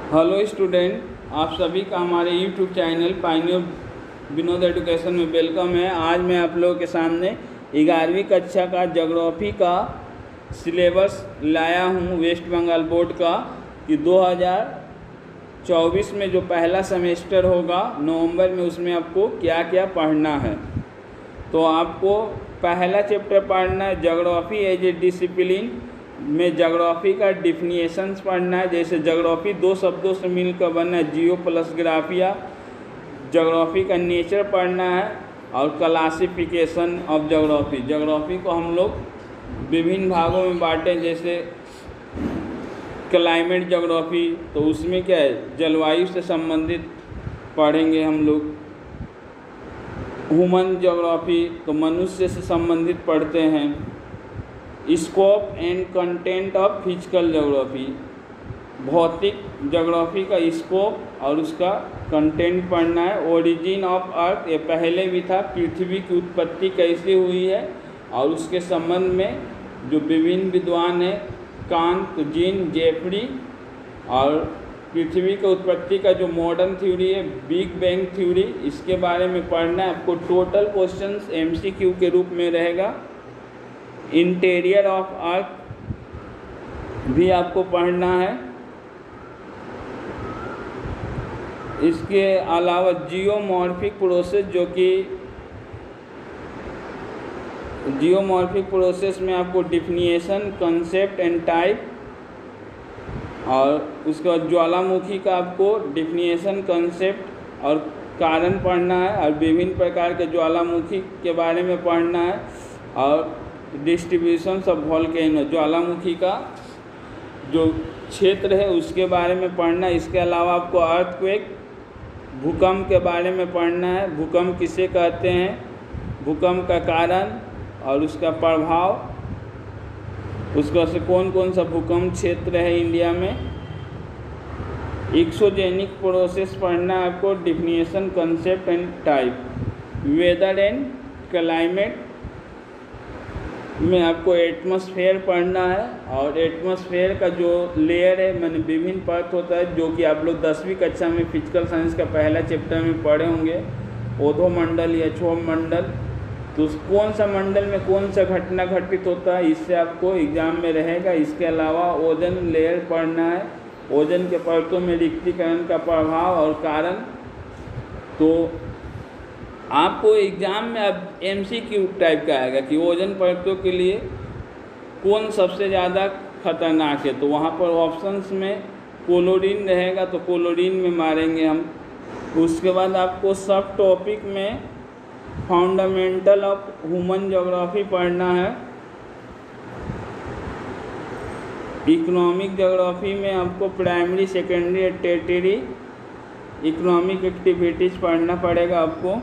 Hello student, आप सभी का हमारे YouTube channel pioneer Vinod education में वेलकम है। आज मैं आप लोगों के सामने 11वीं कक्षा का ज्योग्राफी का सिलेबस लाया हूं वेस्ट बंगाल बोर्ड का कि 2024 में जो पहला सेमेस्टर होगा नवंबर में, उसमें आपको क्या क्या पढ़ना है। तो आपको पहला चैप्टर पढ़ना है ज्योग्राफी एज ए डिसिप्लिन में ज्योग्राफी का डिफिनीशंस पढ़ना है। जैसे ज्योग्राफी दो शब्दों से मिलकर बनना है, जियो प्लस ग्राफिया। ज्योग्राफी का नेचर पढ़ना है और क्लासिफिकेशन ऑफ ज्योग्राफी। ज्योग्राफी को हम लोग विभिन्न भागों में बांटें, जैसे क्लाइमेट ज्योग्राफी, तो उसमें क्या है, जलवायु से संबंधित पढ़ेंगे हम लोग। ह्यूमन ज्योग्राफी तो मनुष्य से संबंधित पढ़ते हैं। Scope and content of physical geography, भौतिक ज्योग्राफी का स्कोप और उसका कंटेंट पढ़ना है। ओरिजिन ऑफ अर्थ, ये पहले भी था, पृथ्वी की उत्पत्ति कैसे हुई है और उसके संबंध में जो विभिन्न विद्वान हैं, कांत, जीन, जेफरी, और पृथ्वी की उत्पत्ति का जो मॉडर्न थ्योरी है बिग बैंग थ्योरी, इसके बारे में पढ़ना है आपको। टोटल क्वेश्चंस MCQ के रूप में रहेगा। इंटीरियर ऑफ अर्थ भी आपको पढ़ना है। इसके अलावा जियोमॉर्फिक प्रोसेस, जो कि जियोमॉर्फिक प्रोसेस में आपको डिफिनीशन, कंसेप्ट एंड टाइप, और उसके बाद ज्वालामुखी का आपको डिफिनीशन, कंसेप्ट और कारण पढ़ना है, और विभिन्न प्रकार के ज्वालामुखी के बारे में पढ़ना है, और डिस्ट्रीब्यूशन ऑफ वोल्केनो, ज्वालामुखी का जो क्षेत्र है उसके बारे में पढ़ना है। इसके अलावा आपको अर्थक्वेक, भूकंप के बारे में पढ़ना है। भूकंप किसे कहते हैं, भूकंप का कारण और उसका प्रभाव, उसका से कौन कौन सा भूकंप क्षेत्र है इंडिया में। एक्सोजेनिक प्रोसेस पढ़ना है आपको, definition, concept and type. Weather and climate में आपको एटमॉस्फेयर पढ़ना है, और एटमॉस्फेयर का जो लेयर है, मैंने विभिन्न परत होता है, जो कि आप लोग 10वीं कक्षा में फिजिकल साइंस का पहला चैप्टर में पढ़े होंगे, ओधोमंडल या क्षोभमंडल। तो कौन सा मंडल में कौन सा घटना घटित होता है, इससे आपको एग्जाम में रहेगा। इसके अलावा ओजोन लेयर पढ़ना है, ओजोन के परतों में रिक्तीकरण का प्रभाव और कारण। तो आपको एग्ज़ाम में अब MCQ टाइप का आएगा कि ओजोन परतों के लिए कौन सबसे ज़्यादा खतरनाक है, तो वहाँ पर ऑप्शंस में क्लोरीन रहेगा, तो क्लोरीन में मारेंगे हम। उसके बाद आपको सब टॉपिक में फंडामेंटल ऑफ ह्यूमन ज्योग्राफी पढ़ना है। इकोनॉमिक ज्योग्राफी में आपको प्राइमरी, सेकेंडरी और टर्टियरी इकोनॉमिक एक्टिविटीज़ पढ़ना पड़ेगा आपको।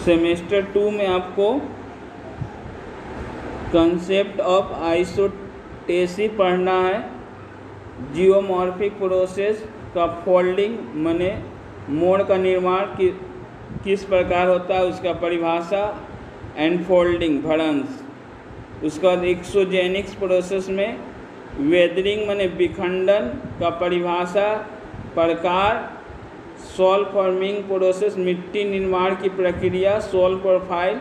सेमेस्टर 2 में आपको कंसेप्ट ऑफ आइसोटेसी पढ़ना है। जियोमॉर्फिक प्रोसेस का फोल्डिंग माने मोड़ का निर्माण किस प्रकार होता है, उसका परिभाषा, एंड फोल्डिंग, भ्रंश। उसके बाद एक्सोजेनिक्स प्रोसेस में वेदरिंग माने विखंडन का परिभाषा, प्रकार। सॉइल फॉर्मिंग प्रोसेस, मिट्टी निर्माण की प्रक्रिया। सॉइल प्रोफाइल,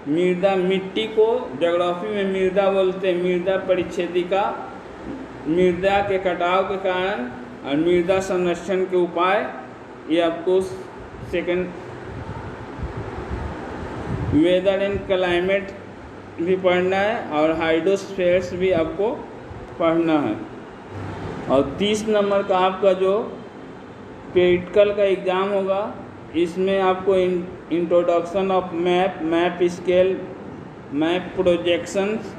मृदा, मिट्टी को ज्योग्राफी में मृदा बोलते हैं, मृदा परिच्छेदिका, मृदा के कटाव के कारण और मृदा संरक्षण के उपाय, ये आपको सेकंड। वेदर एंड क्लाइमेट भी पढ़ना है, और हाइड्रोस्फीयर्स भी आपको पढ़ना है। और 30 नंबर का आपका जो प्रैक्टिकल का एग्ज़ाम होगा, इसमें आपको introduction of map, map scale, map projections.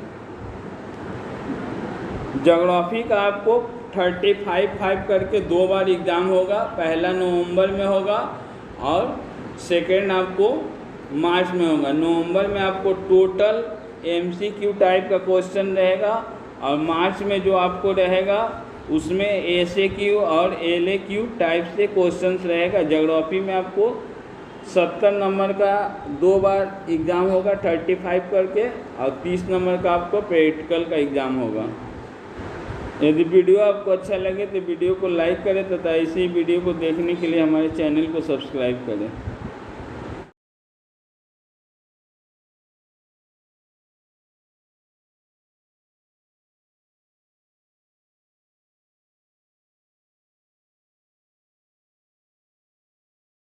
Geography का आपको 35 करके 2 बार एग्ज़ाम होगा। पहला नवंबर में होगा और सेकेंड आपको मार्च में होगा। नवंबर में आपको टोटल MCQ टाइप का क्वेश्चन रहेगा, और मार्च में जो आपको रहेगा उसमें SAQ और LAQ टाइप से क्वेश्चंस रहेगा। ज्योग्राफी में आपको 70 नंबर का 2 बार एग्ज़ाम होगा 35 करके, और 30 नंबर का आपको प्रैक्टिकल का एग्ज़ाम होगा। यदि वीडियो आपको अच्छा लगे तो वीडियो को लाइक करें तथा इसी वीडियो को देखने के लिए हमारे चैनल को सब्सक्राइब करें।